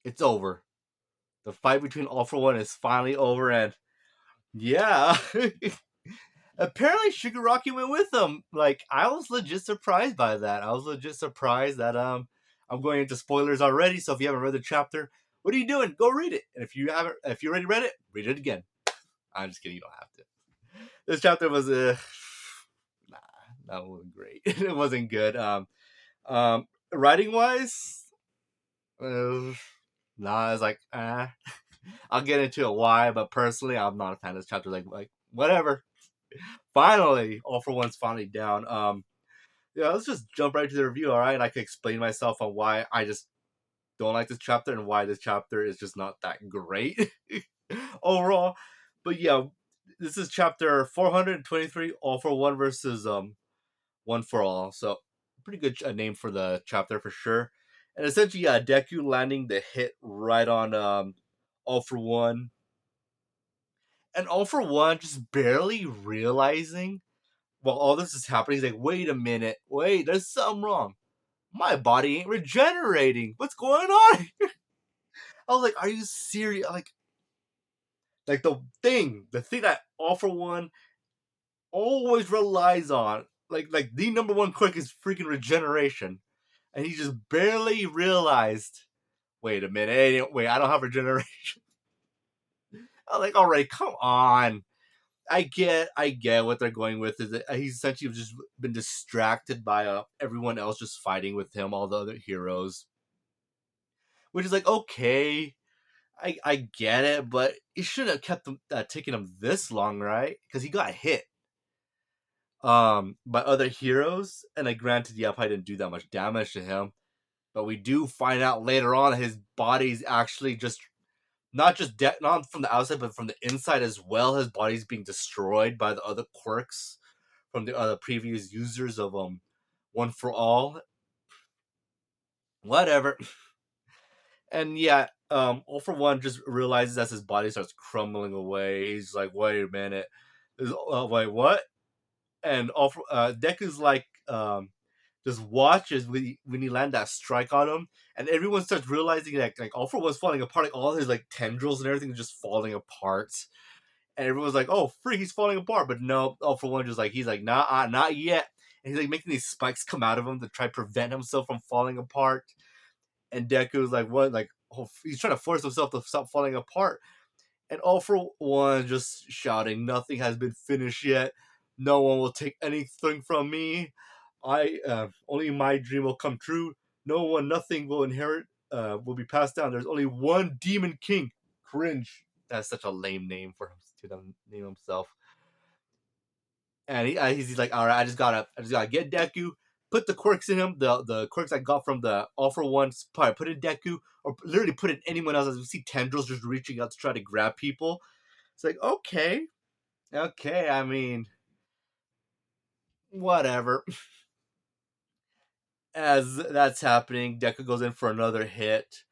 it's over. The fight between All For One is finally over, and yeah. Apparently Shigaraki went with them. Like, I was legit surprised by that. I was legit surprised that I'm going into spoilers already, so if you haven't read the chapter, what are you doing? Go read it. And if you already read it, read it again. I'm just kidding, you don't have to. This chapter was nah, that wasn't great. It wasn't good. Writing wise, nah, it's like I'll get into it why, but personally I'm not a fan of this chapter. Like whatever. Finally, All For One's finally down. Yeah, let's just jump right to the review, all right? And I can explain myself on why I just don't like this chapter and why this chapter is just not that great overall. But yeah, this is chapter 423, All For One versus One For All. So pretty good name for the chapter for sure. And essentially, yeah, Deku landing the hit right on All For One. And All For One just barely realizing while all this is happening, he's like, wait a minute, wait, there's something wrong. My body ain't regenerating. What's going on? I was like, are you serious? Like the thing that All For One always relies on, like the number one quick is freaking regeneration. And he just barely realized, wait a minute, wait, I don't have regeneration. I was like, all right, come on. I get what they're going with. Is that he's essentially just been distracted by everyone else just fighting with him, all the other heroes, which is like okay, I get it, but it shouldn't have kept him taking him this long, right? Because he got hit by other heroes, and like granted, yeah, probably didn't do that much damage to him, but we do find out later on his body's actually just not from the outside, but from the inside as well. His body's being destroyed by the other quirks from the other previous users of One For All. Whatever. And yeah, All For One just realizes as his body starts crumbling away. He's like, wait a minute. Wait, what? And Deku's like, just watches when he land that strike on him, and everyone starts realizing that like All For One's falling apart, like all his like tendrils and everything is just falling apart. And everyone's like, "Oh, freak, he's falling apart!" But no, All For One just like he's like, "Nah, not yet." And he's like making these spikes come out of him to try to prevent himself from falling apart. And Deku's like, "What?" Like, he's trying to force himself to stop falling apart. And All For One just shouting, "Nothing has been finished yet. No one will take anything from me. I only my dream will come true. No one, nothing will inherit. Will be passed down. There's only one Demon King." Cringe. That's such a lame name for him to name himself. And he's like, all right, I just gotta get Deku, put the quirks in him, the quirks I got from the All For One, probably put in Deku, or literally put in anyone else. As we see tendrils just reaching out to try to grab people. It's like, okay, I mean, whatever. As that's happening, Deku goes in for another hit.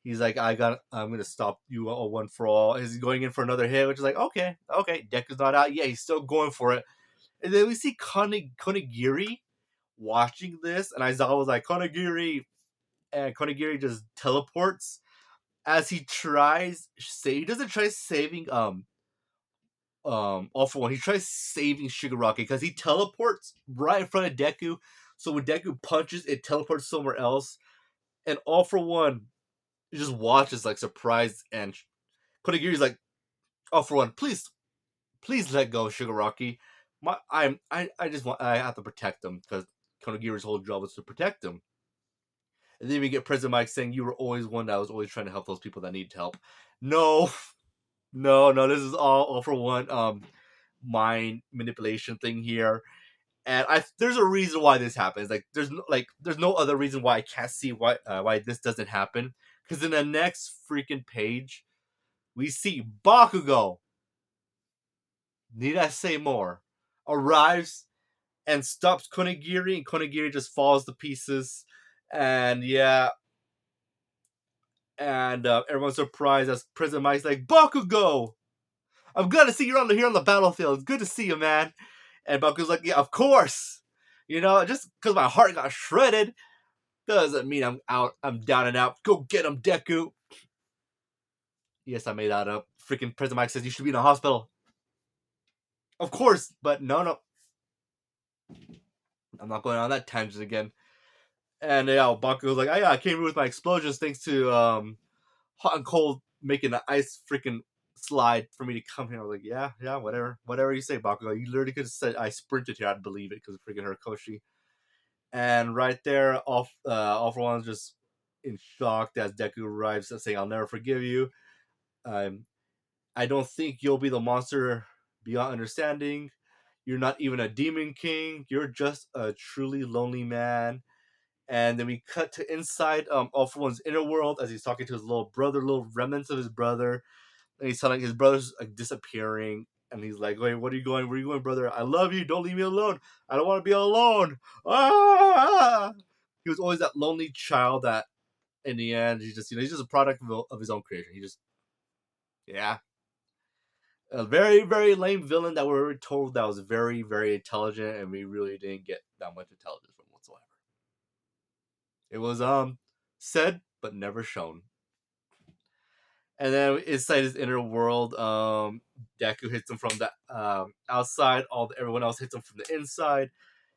He's like, I'm gonna stop you all One For All. He's going in for another hit, which is like, okay. Deku's not out. Yeah, he's still going for it. And then we see Konigiri watching this, and Aizawa was like, Konigiri, and Konigiri just teleports as he he doesn't try saving All For One. He tries saving Shigaraki because he teleports right in front of Deku. So when Deku punches, it teleports somewhere else. And All For One just watches like surprised, and Konigiri's like, All For One, please let go of Shigaraki. I have to protect him because Konigiri's whole job is to protect him. And then we get President Mike saying, "You were always one that was always trying to help those people that need help." No, no, this is all For One mind manipulation thing here. And there's a reason why this happens. There's no other reason why I can't see why this doesn't happen. Because in the next freaking page, we see Bakugo. Need I say more? Arrives and stops Konigiri, and Konigiri just falls to pieces. And yeah, and everyone's surprised as President Mike's like, Bakugo! I'm glad to see you here on the battlefield. It's good to see you, man. And Bakugo's like, yeah, of course. You know, just because my heart got shredded doesn't mean I'm out. I'm down and out. Go get him, Deku. Yes, I made that up. Freaking President Mike says you should be in a hospital. Of course, but no. I'm not going on that tangent again. And yeah, Bakugo's like, I came here with my explosions thanks to hot and cold making an ice freaking slide for me to come here. I was like, yeah, whatever you say, Bakugo. You literally could have said I sprinted here. I'd believe it because of freaking Horikoshi. And right there, all for one's just in shock as Deku arrives, saying, "I'll never forgive you. Um, I don't think you'll be the monster beyond understanding. You're not even a demon king. You're just a truly lonely man." And then we cut to inside All for One's inner world as he's talking to his little brother, little remnants of his brother. And he's telling his brother's like disappearing. And he's like, "Wait, what are you going? Where are you going, brother? I love you. Don't leave me alone. I don't want to be alone." Ah! He was always that lonely child that, in the end, he's just a product of his own creation. He just, yeah, a very, very lame villain that we were told that was very, very intelligent, and we really didn't get that much intelligence from whatsoever. It was said but never shown. And then inside his inner world, Deku hits him from the outside. Everyone else hits him from the inside,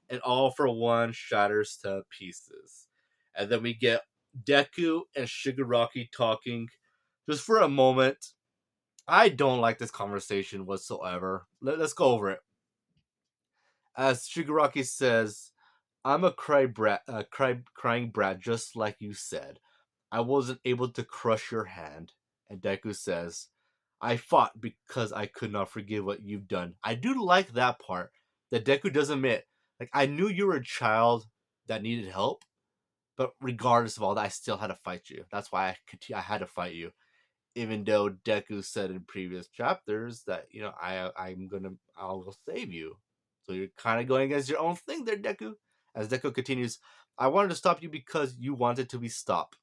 and All for One shatters to pieces. And then we get Deku and Shigaraki talking just for a moment. I don't like this conversation whatsoever. Let's go over it. As Shigaraki says, "I'm a crying brat, just like you said. I wasn't able to crush your hand." And Deku says, "I fought because I could not forgive what you've done." I do like that part. That Deku does admit, like, I knew you were a child that needed help, but regardless of all that, I still had to fight you. That's why I had to fight you. Even though Deku said in previous chapters that, I will save you. So you're kind of going against your own thing there, Deku. As Deku continues, "I wanted to stop you because you wanted to be stopped."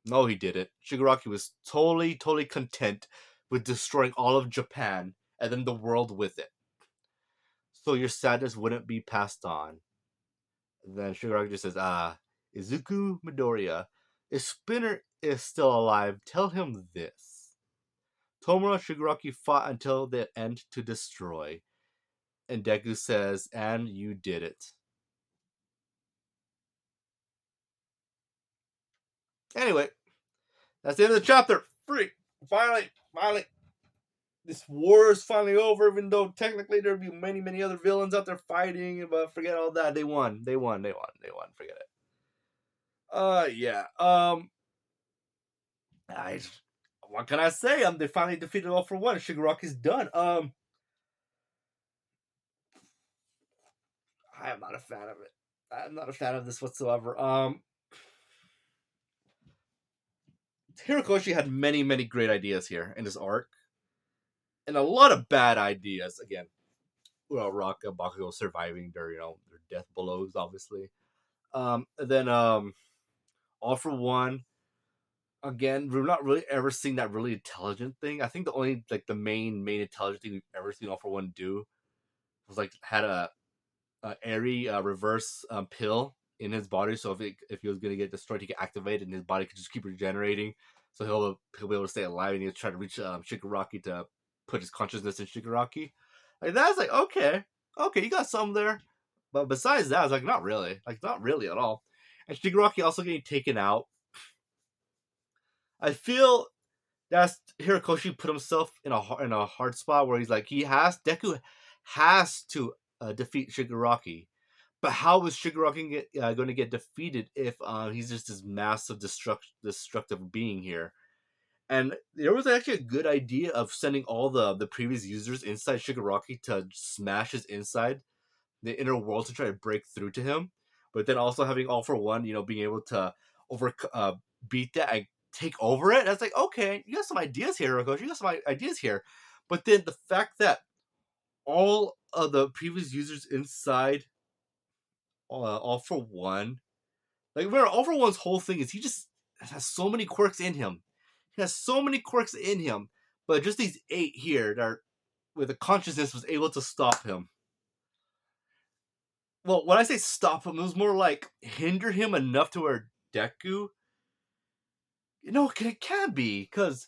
No, he didn't. Shigaraki was totally content with destroying all of Japan and then the world with it. So your sadness wouldn't be passed on. Then Shigaraki just says, Izuku Midoriya, if Spinner is still alive, tell him this. Tomura Shigaraki fought until the end to destroy. And Deku says, and you did it. Anyway, that's the end of the chapter. Freak. Finally. This war is finally over, even though technically there'd be many other villains out there fighting, but forget all that. They won. Forget it. Yeah. I what can I say? They finally defeated All for One. Shigaraki's done. I am not a fan of it. I'm not a fan of this whatsoever. Hirokoshi had many great ideas here in this arc, and a lot of bad ideas. Again, Raka Bakugo surviving their death blows, obviously. And then All for One. Again, we're not really ever seeing that really intelligent thing. I think the only the main intelligent thing we've ever seen All for One do was had a airy reverse pill in his body. So if he was gonna get destroyed, he could activate it, and his body could just keep regenerating. So he'll be able to stay alive, and he'll try to reach Shigaraki to put his consciousness in Shigaraki. Like that's okay, you got some there. But besides that, I was not really, not really at all. And Shigaraki also getting taken out. I feel that's Hirokoshi put himself in a hard spot where he's Deku has to defeat Shigaraki. But how is Shigaraki going to get defeated if he's just this massive destructive being here? And there was actually a good idea of sending all the previous users inside Shigaraki to smash his inside, the inner world, to try to break through to him. But then also having All for One, being able to beat that and take over it. That's okay, you got some ideas here, Hirokoshi. You got some ideas here. But then the fact that all of the previous users inside All for One. Remember, All for One's whole thing is he just has so many quirks in him. He has so many quirks in him, but just these 8 here that are, with the consciousness, was able to stop him. Well, when I say stop him, it was more hinder him enough to where Deku, it can be, because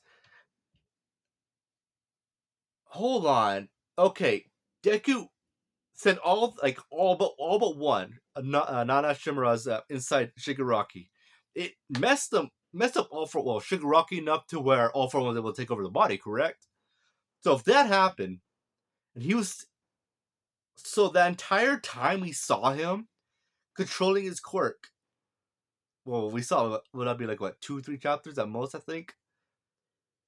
hold on. Okay, Deku sent all but one, Nana Shimura's inside Shigaraki. It messed up all for Shigaraki enough to where all for one was able to take over the body. Correct. So if that happened, and he was so the entire time we saw him controlling his quirk. Well, we saw would that be like what 2-3 chapters at most, I think.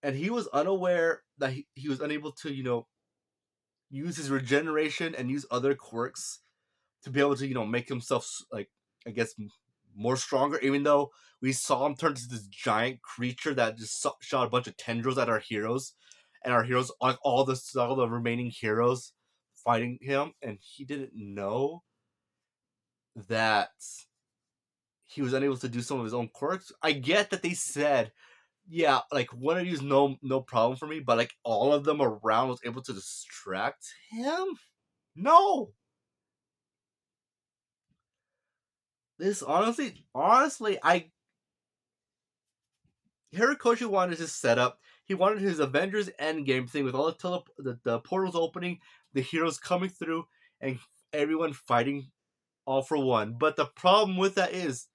And he was unaware that he was unable to use his regeneration and use other quirks to be able to make himself like I guess more stronger. Even though we saw him turn into this giant creature that just shot a bunch of tendrils at our heroes, and our heroes like all the remaining heroes fighting him, and he didn't know that he was unable to do some of his own quirks. I get that they said, yeah, like one of you's no problem for me, but like all of them around was able to distract him. No, this honestly, Horikoshi wanted his setup. He wanted his Avengers Endgame thing with all the portals opening, the heroes coming through, and everyone fighting all for one. But the problem with that is,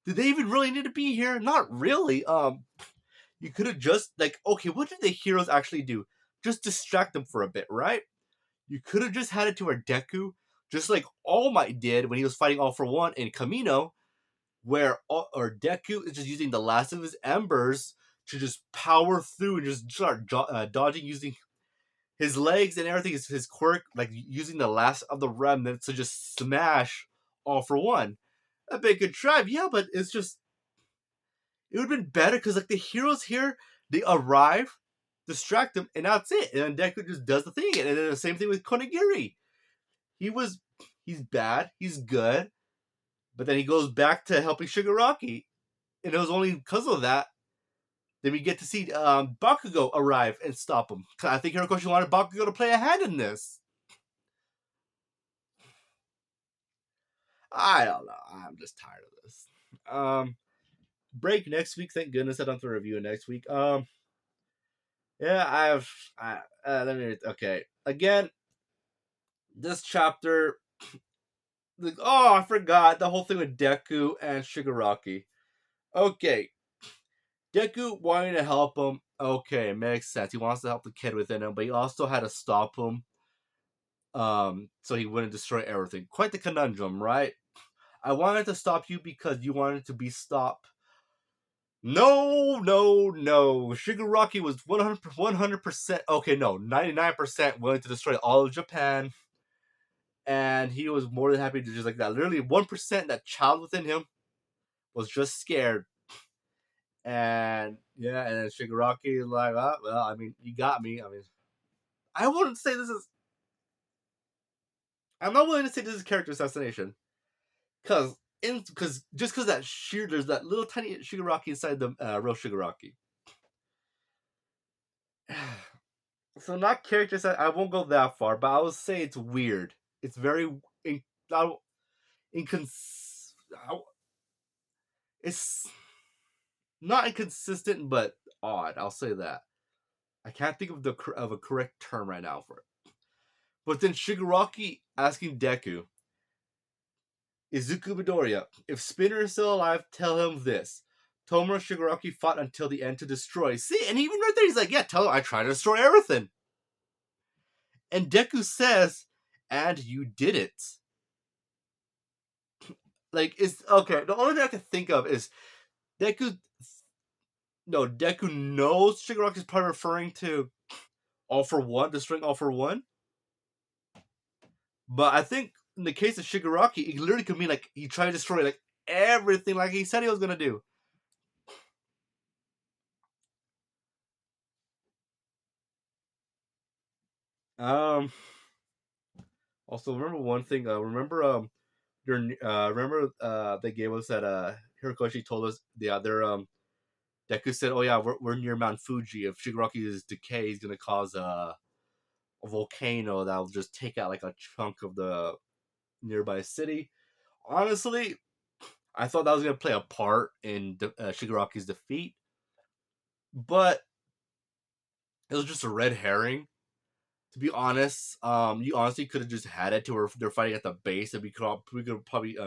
did they even really need to be here? Not really. You could have just like, okay, what did the heroes actually do? Just distract them for a bit, right? You could have just had it to where Deku, just like All Might did when he was fighting All for One in Kamino, where Deku is just using the last of his embers to just power through and just start dodging using his legs and everything, his quirk, like using the last of the remnants to just smash All for One. That'd be a good try, yeah, but it's just it would have been better because like the heroes here, they arrive, distract them, and that's it. And then Deku just does the thing. And then the same thing with Konigiri. He's bad, he's good, but then he goes back to helping Shigaraki. And it was only because of that that we get to see Bakugo arrive and stop him. I think Horikoshi wanted Bakugo to play a hand in this. I don't know. I'm just tired of this. Break next week. Thank goodness I don't have to review it next week. Yeah, let me. Okay, again, this chapter. Like, oh, I forgot the whole thing with Deku and Shigaraki. Okay, Deku wanting to help him. Okay, makes sense. He wants to help the kid within him, but he also had to stop him. So he wouldn't destroy everything. Quite the conundrum, right? I wanted to stop you because you wanted to be stopped. No, no, no. Shigaraki was 100%, okay, no, 99% willing to destroy all of Japan. And he was more than happy to just like that. Literally 1%, that child within him was just scared. And yeah, and then Shigaraki is like, oh, well, I mean, you got me. I mean, I wouldn't say this is. I'm not willing to say this is character assassination. Because that there's that little tiny Shigaraki inside the real Shigaraki. So not characters. I won't go that far, but I will say it's weird. It's very incons. It's not inconsistent, but odd. I'll say that. I can't think of a correct term right now for it. But then Shigaraki asking Deku, Izuku Midoriya, if Spinner is still alive, tell him this. Tomura Shigaraki fought until the end to destroy. See, and even right there, he's like, yeah, tell him I try to destroy everything. And Deku says, and you did it. Like, it's okay. The only thing I can think of is Deku. No, Deku knows Shigaraki is probably referring to All for One, destroying All for One. But I think in the case of Shigaraki, it literally could mean like he tried to destroy like everything, like he said he was gonna do. Um. Also, remember one thing. They gave us that Hirikoshi told us the other Deku said, "Oh yeah, we're near Mount Fuji. If Shigaraki's decay is gonna cause a volcano that'll just take out like a chunk of the nearby city." Honestly, I thought that was gonna play a part in Shigaraki's defeat, but it was just a red herring. To be honest, you honestly could have just had it to where they're fighting at the base, and we could probably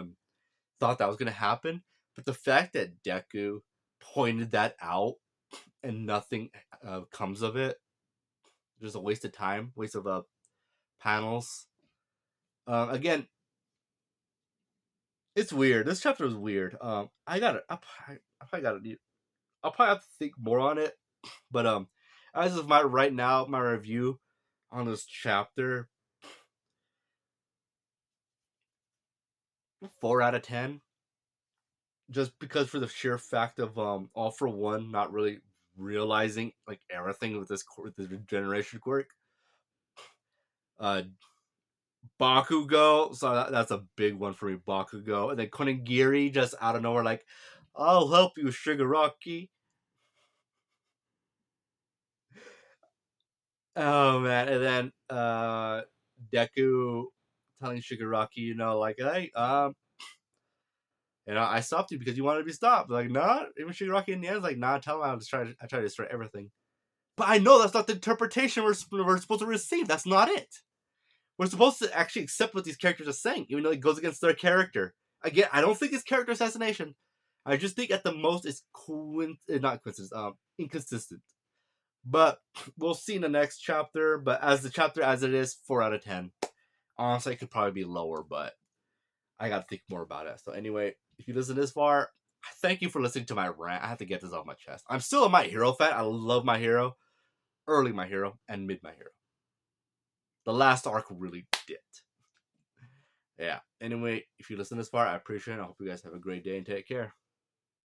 thought that was gonna happen. But the fact that Deku pointed that out and nothing comes of it, just a waste of time, waste of panels. Again, it's weird. This chapter is weird. I probably gotta, I'll probably have to think more on it. But as of my right now, my review on this chapter, 4 out of 10. Just because for the sheer fact of All for One not really realizing like everything with this regeneration quirk. Uh, Bakugo, so that's a big one for me. Bakugo, and then Kurogiri just out of nowhere, like, "I'll help you, Shigaraki." Oh man, and then Deku telling Shigaraki, like, "Hey, I stopped you because you wanted to be stopped." Like, nah. Even Shigaraki in the end is like, "Nah, tell him I tried to destroy everything." But I know that's not the interpretation we're supposed to receive. That's not it. We're supposed to actually accept what these characters are saying, even though it goes against their character. Again, I don't think it's character assassination. I just think at the most it's not coincidence, inconsistent. But we'll see in the next chapter. But as the chapter as it is, 4 out of 10. Honestly, it could probably be lower, but I gotta think more about it. So anyway, if you listen this far, thank you for listening to my rant. I have to get this off my chest. I'm still a My Hero fan. I love My Hero, early My Hero, and mid My Hero. The last arc really did. Yeah. Anyway, if you listen this far, I appreciate it. I hope you guys have a great day and take care.